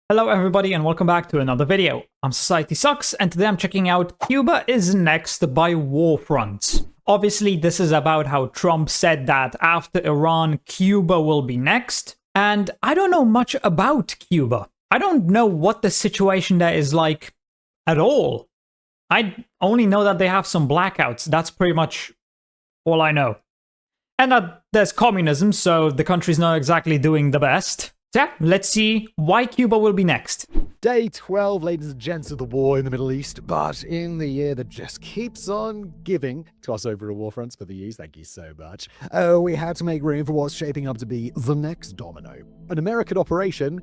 Hello everybody and welcome back to another video. I'm SocietySucks and today I'm checking out Cuba is Next by WarFronts. Obviously this is about how Trump said that after Iran, Cuba will be next. And I don't know much about Cuba. I don't know what the situation there is like at all. I only know that they have some blackouts. That's pretty much all I know. And that there's communism, so the country's not exactly doing the best. Yeah, let's see why Cuba will be next. Day 12, ladies and gents, of the war in the Middle East, but in the year that just keeps on giving. Toss over to WarFronts for the E's, thank you so much. We had to make room for what's shaping up to be the next domino. An American operation,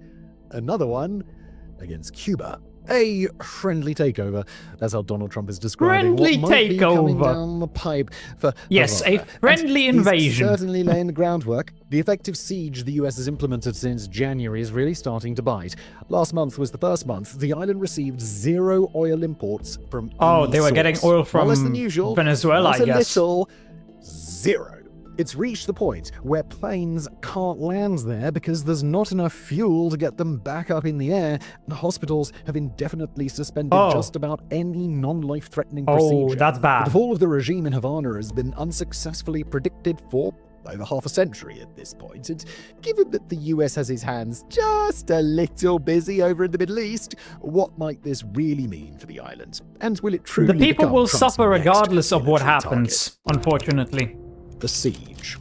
another one against Cuba. A friendly takeover. That's how Donald Trump is describing Friendly what might be coming takeover. down the pipe for Yes, a Havana. friendly And invasion. he's certainly laying the groundwork. The effective siege the US has implemented since January is really starting to bite. Last month was the first month the island received zero oil imports from Oh, any they were getting source. oil Not from less than usual, Venezuela, not I a guess. little, zero. It's reached the point where planes can't land there because there's not enough fuel to get them back up in the air, and hospitals have indefinitely suspended just about any non-life-threatening procedure. Oh, that's bad. The fall of the regime in Havana has been unsuccessfully predicted for over half a century at this point, and given that the US has its hands just a little busy over in the Middle East, what might this really mean for the island? And will it truly The people become will Trump's suffer next regardless of what military happens, target? unfortunately. The siege.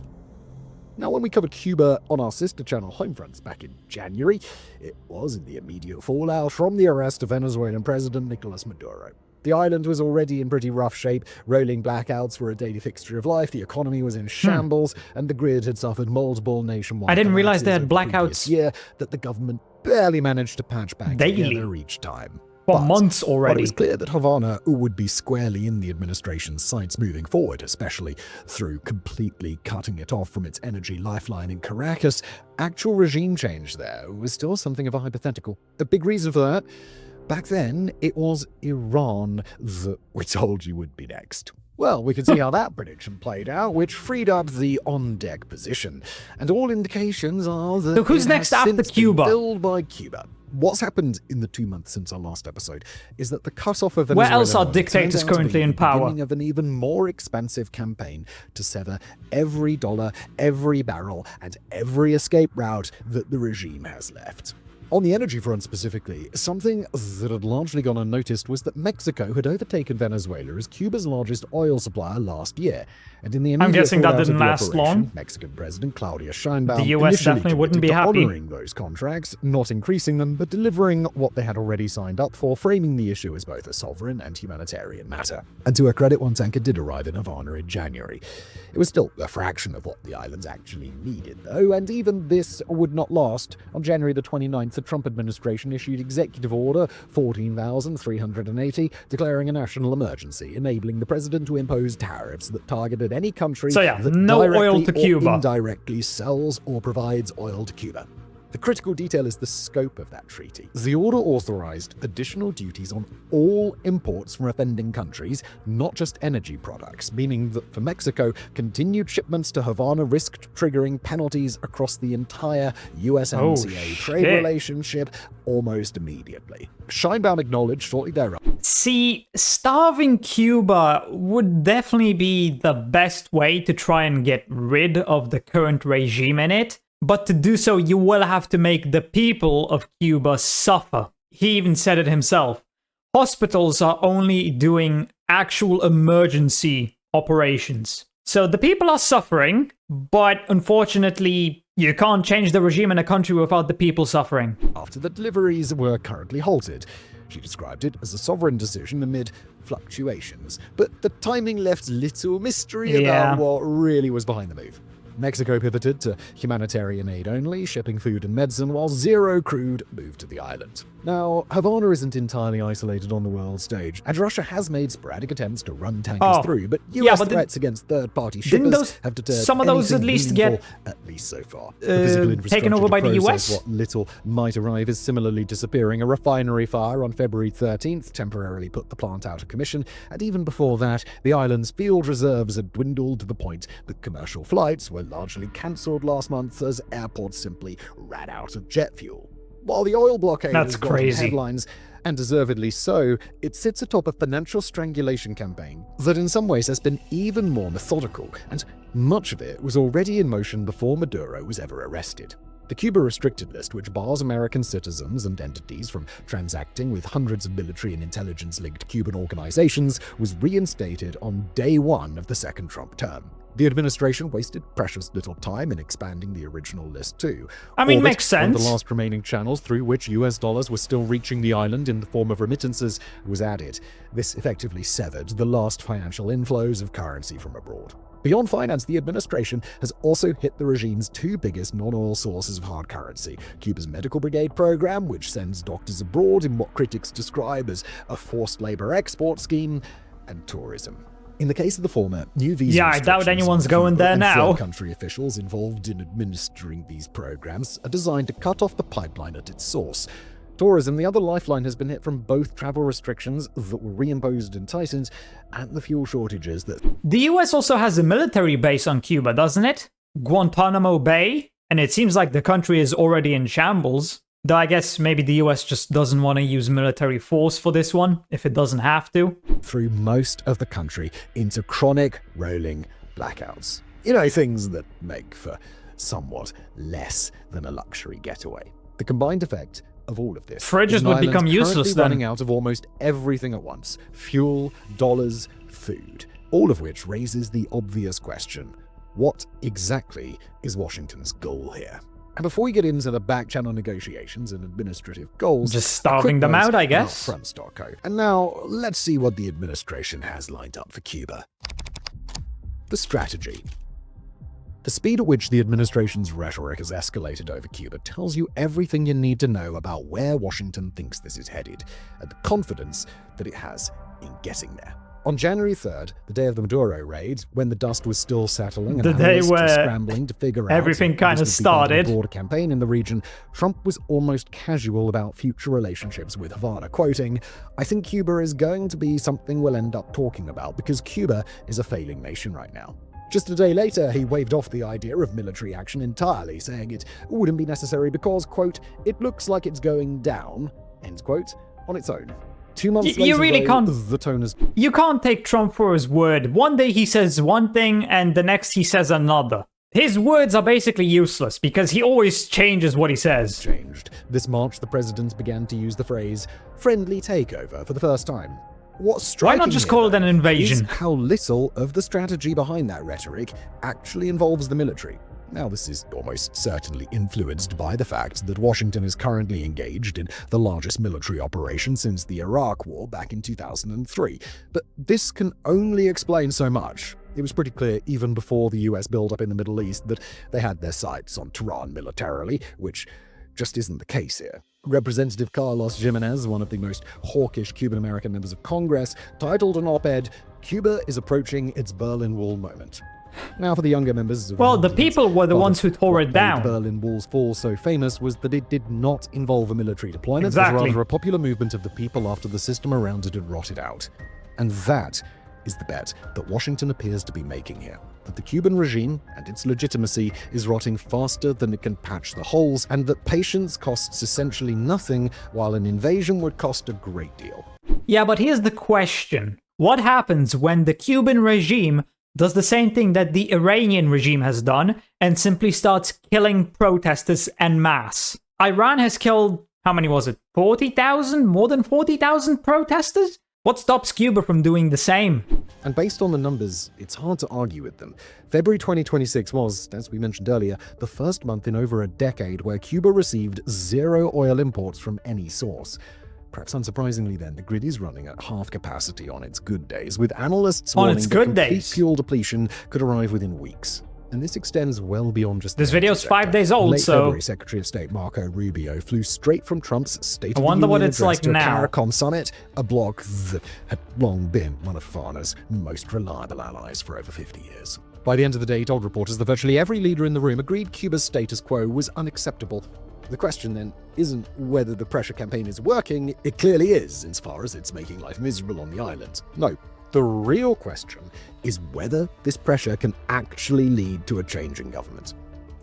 Now, when we covered Cuba on our sister channel Homefronts back in January, it was in the immediate fallout from the arrest of Venezuelan President Nicolas Maduro. The island was already in pretty rough shape, rolling blackouts were a daily fixture of life, the economy was in shambles, and the grid had suffered multiple nationwide I didn't realize they had collapses over the previous blackouts year that the government barely managed to patch back daily. together each time. For But months while it already. was clear that Havana would be squarely in the administration's sights moving forward, especially through completely cutting it off from its energy lifeline in Caracas, actual regime change there was still something of a hypothetical. A big reason for that? Back then, it was Iran that we told you would be next. Well, we can see how that prediction played out, which freed up the on-deck position. And all indications are that So who's it next has after since been Cuba? filled by Cuba. What's happened in the 2 months since our last episode is that the cut-off of Where Venezuela else are turned dictators out to currently be in the power? beginning of an even more expansive campaign to sever every dollar, every barrel, and every escape route that the regime has left. On the energy front specifically, something that had largely gone unnoticed was that Mexico had overtaken Venezuela as Cuba's largest oil supplier last year. And in the immediate guessing that fallout of didn't the last operation, long. Mexican President Claudia Sheinbaum The US initially definitely wouldn't be committed to happy. honoring those contracts, not increasing them, but delivering what they had already signed up for, framing the issue as both a sovereign and humanitarian matter. And to her credit, one tanker did arrive in Havana in January. It was still a fraction of what the islands actually needed, though, and even this would not last. On January the 29th, the Trump administration issued Executive Order 14,380, declaring a national emergency, enabling the president to impose tariffs that targeted any country So yeah, that no oil directly to or Cuba. indirectly sells or provides oil to Cuba. The critical detail is the scope of that treaty. The order authorized additional duties on all imports from offending countries, not just energy products, meaning that for Mexico, continued shipments to Havana risked triggering penalties across the entire USMCA trade shit. relationship almost immediately. Sheinbaum acknowledged shortly thereafter. See, starving Cuba would definitely be the best way to try and get rid of the current regime in it. But to do so, you will have to make the people of Cuba suffer. He even said it himself. Hospitals are only doing actual emergency operations. So the people are suffering, but unfortunately, you can't change the regime in a country without the people suffering. After the deliveries were currently halted. She described it as a sovereign decision amid fluctuations, but the timing left little mystery Yeah. about what really was behind the move. Mexico pivoted to humanitarian aid only, shipping food and medicine, while zero crude moved to the island. Now, Havana isn't entirely isolated on the world stage, and Russia has made sporadic attempts to run tankers through, but US but threats against third-party didn't shippers those- have deterred some of those at anything least meaningful, get, at least so far. The physical taken infrastructure over by to the process US? what little might arrive is similarly disappearing. A refinery fire on February 13th temporarily put the plant out of commission, and even before that, the island's field reserves had dwindled to the point that commercial flights were largely cancelled last month as airports simply ran out of jet fuel. While the oil blockade That's has gotten crazy. headlines, and deservedly so, it sits atop a financial strangulation campaign that in some ways has been even more methodical, and much of it was already in motion before Maduro was ever arrested. The Cuba restricted list, which bars American citizens and entities from transacting with hundreds of military and intelligence-linked Cuban organizations, was reinstated on day one of the second Trump term. The administration wasted precious little time in expanding the original list too. I mean, Orbit, makes sense. one of the last remaining channels through which US dollars were still reaching the island in the form of remittances, was added. This effectively severed the last financial inflows of currency from abroad. Beyond finance, the administration has also hit the regime's two biggest non-oil sources of hard currency: Cuba's medical brigade program, which sends doctors abroad in what critics describe as a forced labor export scheme, and tourism. In the case of the former, new visa Yeah, I doubt restrictions anyone's on going Cuba there and now. third-country officials involved in administering these programs are designed to cut off the pipeline at its source. Tourism, the other lifeline, has been hit from both travel restrictions that were reimposed and tightened, and the fuel shortages that... The US also has a military base on Cuba, doesn't it? Guantanamo Bay? And it seems like the country is already in shambles. Though I guess maybe the US just doesn't want to use military force for this one, if it doesn't have to. through most of the country into chronic rolling blackouts. You know, things that make for somewhat less than a luxury getaway. The combined effect of all of this Fridges is an would island become useless currently then. running out of almost everything at once: fuel, dollars, food. All of which raises the obvious question: what exactly is Washington's goal here? And before we get into the back-channel negotiations and administrative goals, Just a starving quick them note out, I about guess. WarFronts.co. And now, let's see what the administration has lined up for Cuba. The strategy. The speed at which the administration's rhetoric has escalated over Cuba tells you everything you need to know about where Washington thinks this is headed, and the confidence that it has in getting there. On January 3rd, the day of the Maduro raid, when the dust was still settling and The day analysts were where scrambling to figure out everything if kind of this would be part started. a broader campaign in the region, Trump was almost casual about future relationships with Havana, quoting, "I think Cuba is going to be something we'll end up talking about because Cuba is a failing nation right now." Just a day later, he waved off the idea of military action entirely, saying it wouldn't be necessary because, quote, "it looks like it's going down," end quote, on its own. 2 months You later, really though, can't- the tone is... You can't take Trump for his word. One day he says one thing and the next he says another. His words are basically useless because he always changes what he says. changed. This March, the president began to use the phrase "friendly takeover" for the first time. What's striking Why not just here, call it an though, invasion? is how little of the strategy behind that rhetoric actually involves the military. Now, this is almost certainly influenced by the fact that Washington is currently engaged in the largest military operation since the Iraq War back in 2003. But this can only explain so much. It was pretty clear even before the US build-up in the Middle East that they had their sights on Tehran militarily, which just isn't the case here. Representative Carlos Jimenez, one of the most hawkish Cuban-American members of Congress, titled an op-ed, "Cuba is approaching its Berlin Wall moment." Now, for the younger members of Well, the audience, people were the part ones of who tore what it made down. the Berlin Wall's fall so famous was that it did not involve a military deployment, Exactly. but rather a popular movement of the people after the system around it had rotted out. And that is the bet that Washington appears to be making here. That the Cuban regime and its legitimacy is rotting faster than it can patch the holes, and that patience costs essentially nothing, while an invasion would cost a great deal. Yeah, but here's the question. What happens when the Cuban regime does the same thing that the Iranian regime has done and simply starts killing protesters en masse? Iran has killed, how many was it? 40,000? More than 40,000 protesters? What stops Cuba from doing the same? And based on the numbers, it's hard to argue with them. February 2026 was, as we mentioned earlier, the first month in over a decade where Cuba received zero oil imports from any source. Perhaps unsurprisingly then, the grid is running at half capacity on its good days, with analysts On warning its that good complete days. fuel depletion could arrive within weeks. And this extends well beyond just This the energy video's 5 sector. days In old, late so- February, Secretary of State Marco Rubio flew straight from Trump's State of the wonder Union what it's address like to a now. CARICOM summit, a bloc that had long been one of Farner's most reliable allies for over 50 years. By the end of the day, he told reporters that virtually every leader in the room agreed Cuba's status quo was unacceptable. The question then isn't whether the pressure campaign is working. It clearly is, as far as it's making life miserable on the island. No, the real question is whether this pressure can actually lead to a change in government.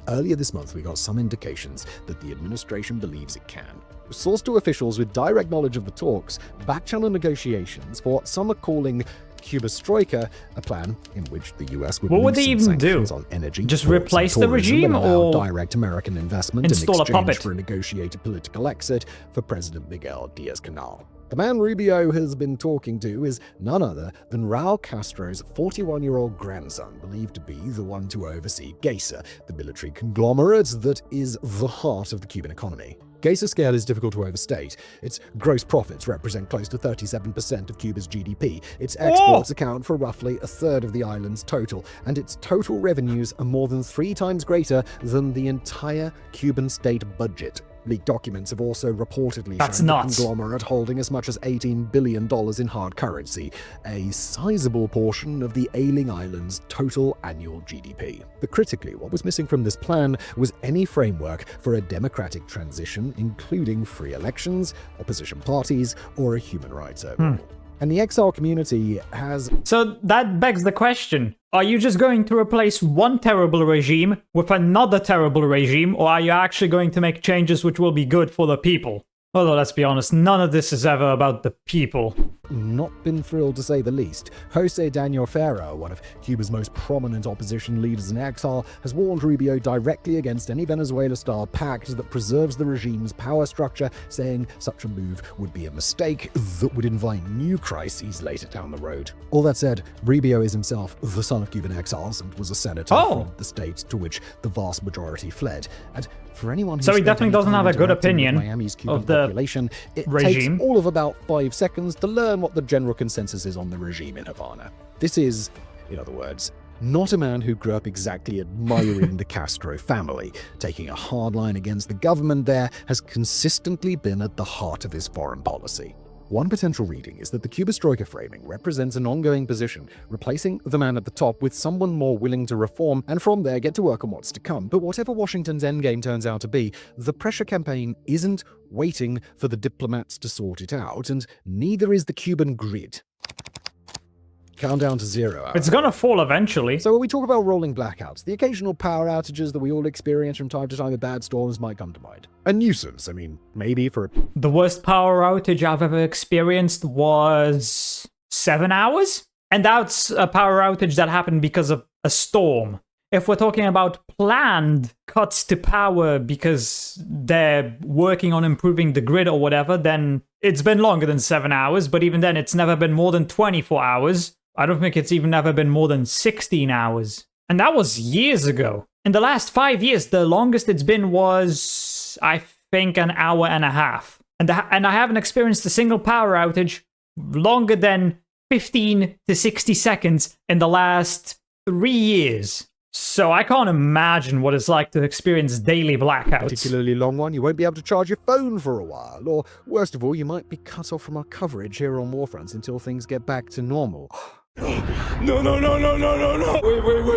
earlier this month we got some indications that the administration believes it can. Sourced to officials with direct knowledge of the talks, back-channel negotiations for what some are calling Cuba's Troika, a plan in which the US would what would they loosen even do? sanctions on energy, Just ports, replace and the tourism, regime, and allow or direct American investment in install a exchange puppet? for a negotiated political exit for President Miguel Diaz-Canel. The man Rubio has been talking to is none other than Raul Castro's 41-year-old grandson, believed to be the one to oversee Gesa, the military conglomerate that is the heart of the Cuban economy. Gesa's scale is difficult to overstate. Its gross profits represent close to 37% of Cuba's GDP. Its exports account for roughly a third of the island's total, and its total revenues are more than 3 times greater than the entire Cuban state budget. Leaked documents have also reportedly shown the conglomerate holding as much as $18 billion in hard currency, a sizable portion of the ailing island's total annual GDP. But critically, what was missing from this plan was any framework for a democratic transition, including free elections, opposition parties, or a human rights overhaul. And the exile community has... So that begs the question. Are you just going to replace one terrible regime with another terrible regime, or are you actually going to make changes which will be good for the people? Although, let's be honest, none of this is ever about the people. Not been thrilled, to say the least. Jose Daniel Ferro, one of Cuba's most prominent opposition leaders in exile, has warned Rubio directly against any Venezuela-style pact that preserves the regime's power structure, saying such a move would be a mistake that would invite new crises later down the road. All that said, Rubio is himself the son of Cuban exiles and was a senator from the state to which the vast majority fled. And for anyone who so he definitely doesn't have a good opinion of the population, it regime. takes all of about 5 seconds to learn what the general consensus is on the regime in Havana. This is, in other words, not a man who grew up exactly admiring the Castro family. Taking a hard line against the government there has consistently been at the heart of his foreign policy. One potential reading is that the Cuba Troika framing represents an ongoing position, replacing the man at the top with someone more willing to reform and from there get to work on what's to come. But whatever Washington's endgame turns out to be, the pressure campaign isn't waiting for the diplomats to sort it out, and neither is the Cuban grid. Countdown to 0. It's gonna fall eventually. So when we talk about rolling blackouts, the occasional power outages that we all experience from time to time with bad storms might come to mind. A nuisance, I mean, maybe for... The worst power outage I've ever experienced was 7 hours? And that's a power outage that happened because of a storm. If we're talking about planned cuts to power because they're working on improving the grid or whatever, then it's been longer than 7 hours, but even then it's never been more than 24 hours. I don't think it's even ever been more than 16 hours. And that was years ago. In the last 5 years, the longest it's been was, I think, an hour and a half. And I haven't experienced a single power outage longer than 15 to 60 seconds in the last 3 years. So I can't imagine what it's like to experience daily blackouts. Particularly long one, you won't be able to charge your phone for a while. Or, worst of all, you might be cut off from our coverage here on WarFronts until things get back to normal. No.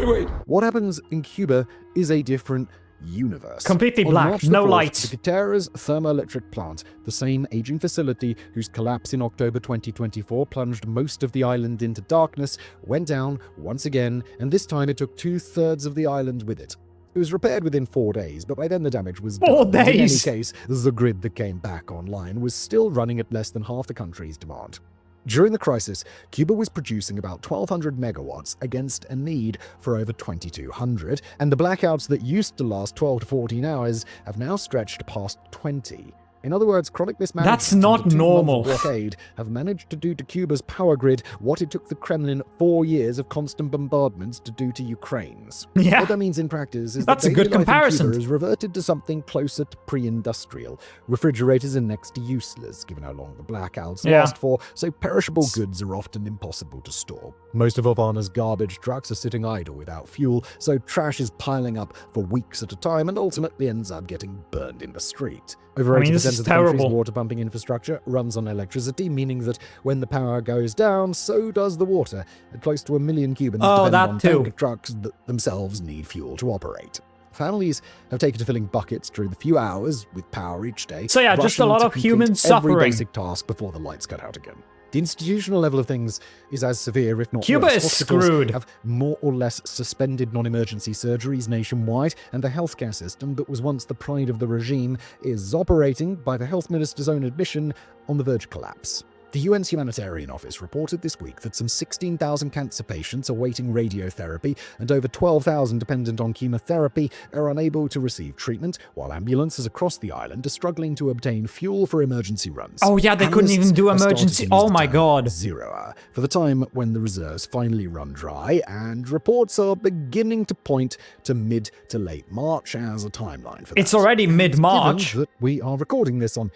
Wait. What happens in Cuba is a different universe. Completely black, no lights. The Guterres thermoelectric plant, the same aging facility whose collapse in October 2024 plunged most of the island into darkness, went down once again, and this time it took 2/3 of the island with it. It was repaired within 4 days, but by then the damage was done. 4 days? In any case, the grid that came back online was still running at less than half the country's demand. During the crisis, Cuba was producing about 1,200 megawatts against a need for over 2,200, and the blackouts that used to last 12 to 14 hours have now stretched past 20. In other words, chronic mismanagement That's not normal. blockade have managed to do to Cuba's power grid what it took the Kremlin 4 years of constant bombardments to do to Ukraine's. Yeah. What that means in practice is That's that a good daily life in comparison. Cuba has reverted to something closer to pre-industrial. Refrigerators are next to useless, given how long the blackouts last for, so perishable goods are often impossible to store. Most of Havana's garbage trucks are sitting idle without fuel, so trash is piling up for weeks at a time and ultimately ends up getting burned in the street. Over 80% of the country's water pumping infrastructure runs on electricity, meaning that when the power goes down, so does the water. And close to 1 million Cubans depend on tanker trucks that themselves need fuel to operate. Families have taken to filling buckets during the few hours with power each day. So yeah, just a lot of human suffering. Every basic task before the lights cut out again. The institutional level of things is as severe, if not Cuba worse. is Hospitals screwed. have more or less suspended non-emergency surgeries nationwide, and the healthcare system that was once the pride of the regime is operating, by the health minister's own admission, on the verge of collapse. The UN's Humanitarian Office reported this week that some 16,000 cancer patients awaiting radiotherapy and over 12,000 dependent on chemotherapy are unable to receive treatment, while ambulances across the island are struggling to obtain fuel for emergency runs. Oh yeah, they couldn't even do emergency. Oh my god. Zero hour for the time when the reserves finally run dry, and reports are beginning to point to mid to late March as a timeline for that. It's already mid-March. Given that we are recording this on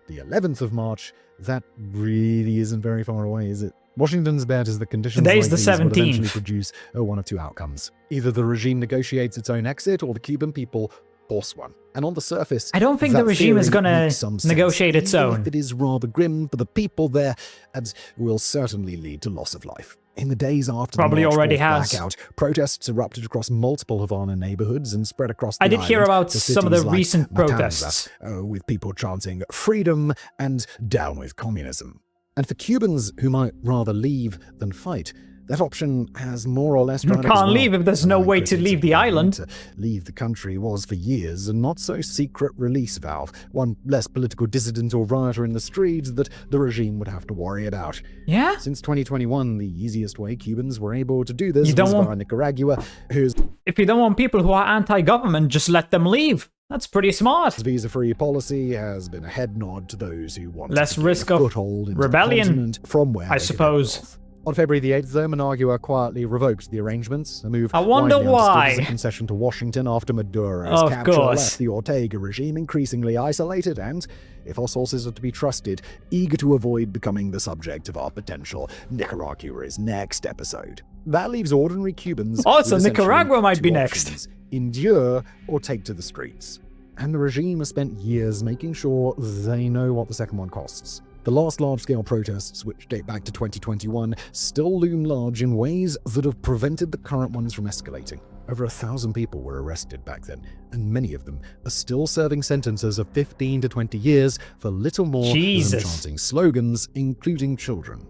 the 11th of March, that really isn't very far away, is it? Washington's bet is that conditions Today's like the these will 17th. eventually produce one of two outcomes. Either the regime negotiates its own exit, or the Cuban people force one. And on the surface, I don't think that the regime is theory going to makes some sense, negotiate its even own. if it is rather grim for the people there, and will certainly lead to loss of life. In the days after Probably the March already 4th has. blackout, protests erupted across multiple Havana neighborhoods and spread across the I did hear island about to some of the cities like recent Matanza, protests. with people chanting freedom and down with communism. And for Cubans who might rather leave than fight, that option has more or less dried up as Can't well. leave if there's no Allowing way to critics leave of the island. To leave the country was for years a not-so-secret release valve, one less political dissident or rioter in the streets that the regime would have to worry about. Yeah? Since 2021, the easiest way Cubans were able to do this You don't was want- via Nicaragua, whose If you don't want people who are anti-government, just let them leave. That's pretty smart. visa-free policy has been a head nod to those who want Less to gain risk a of foothold into rebellion, the continent from where I they could suppose. head north. On February the 8th, though, Managua quietly revoked the arrangements, a move I wonder widely understood as why. a concession to Washington after Maduro's Of capture course. left the Ortega regime increasingly isolated and, if our sources are to be trusted, eager to avoid becoming the subject of our potential Nicaragua is next episode. That leaves ordinary Cubans Oh, so with essentially Nicaragua might two be options: next. endure or take to the streets. And the regime has spent years making sure they know what the second one costs. The last large-scale protests, which date back to 2021, still loom large in ways that have prevented the current ones from escalating. Over 1,000 people were arrested back then, and many of them are still serving sentences of 15 to 20 years for little more Jesus. than chanting slogans, including children.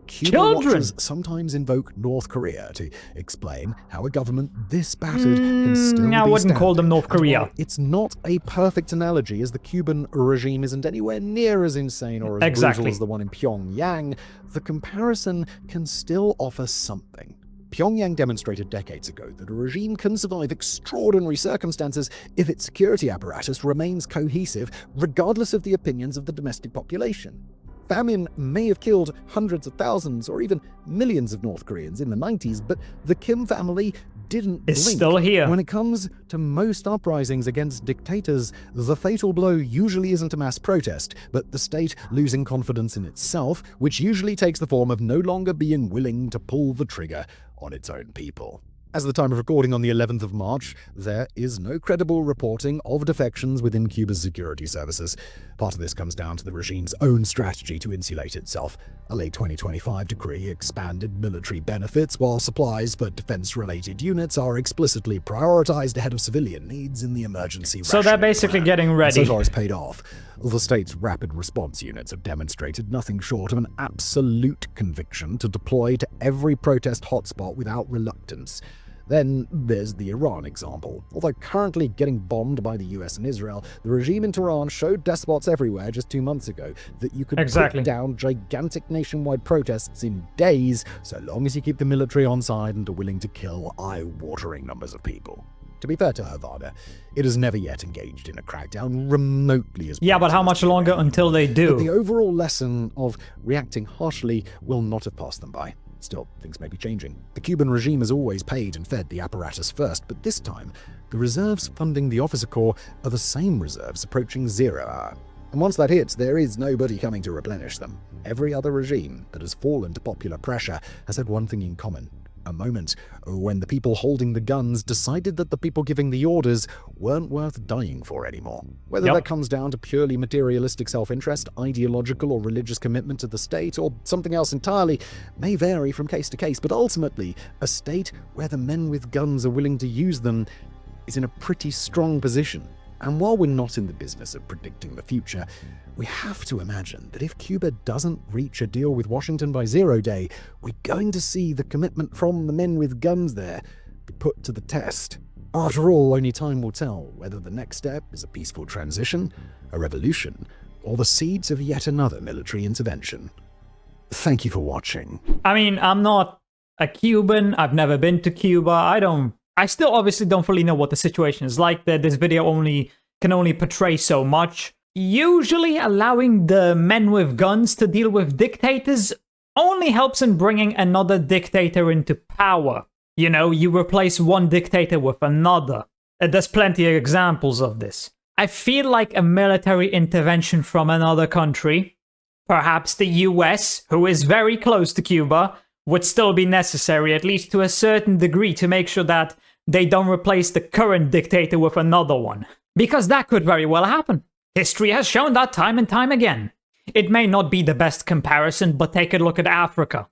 Cuba Children? watchers sometimes invoke North Korea to explain how a government this battered can still be I wouldn't call them standing. North And while Korea. it's not a perfect analogy, as the Cuban regime isn't anywhere near as insane or as Exactly. brutal as the one in Pyongyang, the comparison can still offer something. Pyongyang demonstrated decades ago that a regime can survive extraordinary circumstances if its security apparatus remains cohesive, regardless of the opinions of the domestic population. Famine may have killed hundreds of thousands or even millions of North Koreans in the 90s, but the Kim family didn't It's blink. still here. When it comes to most uprisings against dictators, the fatal blow usually isn't a mass protest, but the state losing confidence in itself, which usually takes the form of no longer being willing to pull the trigger on its own people. As of the time of recording on the 11th of March, there is no credible reporting of defections within Cuba's security services. Part of this comes down to the regime's own strategy to insulate itself. A late 2025 decree expanded military benefits, while supplies for defense-related units are explicitly prioritized ahead of civilian needs in the emergency So they're rationing basically plan. getting And ready. so far, it's paid off. The state's rapid response units have demonstrated nothing short of an absolute conviction to deploy to every protest hotspot without reluctance. Then there's the Iran example. Although currently getting bombed by the US and Israel, the regime in Tehran showed despots everywhere just 2 months ago that you could Exactly. put down gigantic nationwide protests in days, so long as you keep the military on side and are willing to kill eye-watering numbers of people. To be fair to Havana, it has never yet engaged in a crackdown remotely as Yeah, but how brutal much as the longer Iranian until one. they do? But the overall lesson of reacting harshly will not have passed them by. Still, things may be changing. The Cuban regime has always paid and fed the apparatus first, but this time, the reserves funding the officer corps are the same reserves approaching 0 hour. And once that hits, there is nobody coming to replenish them. Every other regime that has fallen to popular pressure has had one thing in common: a moment when the people holding the guns decided that the people giving the orders weren't worth dying for anymore. Whether Yep. that comes down to purely materialistic self-interest, ideological or religious commitment to the state, or something else entirely, may vary from case to case, but ultimately, a state where the men with guns are willing to use them is in a pretty strong position. And while we're not in the business of predicting the future, we have to imagine that if Cuba doesn't reach a deal with Washington by Zero Day, we're going to see the commitment from the men with guns there be put to the test. After all, only time will tell whether the next step is a peaceful transition, a revolution, or the seeds of yet another military intervention. Thank you for watching. I mean, I'm not a Cuban. I've never been to Cuba. I still obviously don't fully know what the situation is like there. This video can only portray so much. Usually allowing the men with guns to deal with dictators only helps in bringing another dictator into power. You know, you replace one dictator with another. There's plenty of examples of this. I feel like a military intervention from another country, perhaps the US, who is very close to Cuba, would still be necessary, at least to a certain degree, to make sure that they don't replace the current dictator with another one. Because that could very well happen. History has shown that time and time again. It may not be the best comparison, but take a look at Africa.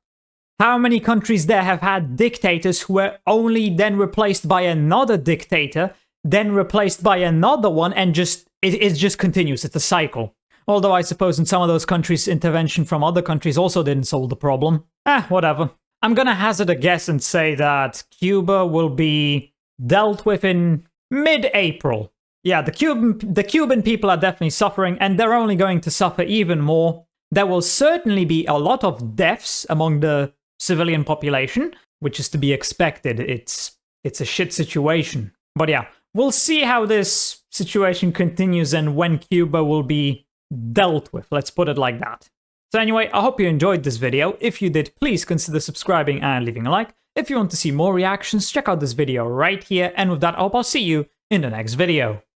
How many countries there have had dictators who were only then replaced by another dictator, then replaced by another one, and it just continues. It's a cycle. Although I suppose in some of those countries, intervention from other countries also didn't solve the problem. Whatever. I'm gonna hazard a guess and say that Cuba will be dealt with in mid-April. Yeah, the Cuban people are definitely suffering, and they're only going to suffer even more. There will certainly be a lot of deaths among the civilian population, which is to be expected. It's a shit situation. But yeah, we'll see how this situation continues and when Cuba will be dealt with. Let's put it like that. So anyway, I hope you enjoyed this video. If you did, please consider subscribing and leaving a like. If you want to see more reactions, check out this video right here. And with that, I hope I'll see you in the next video.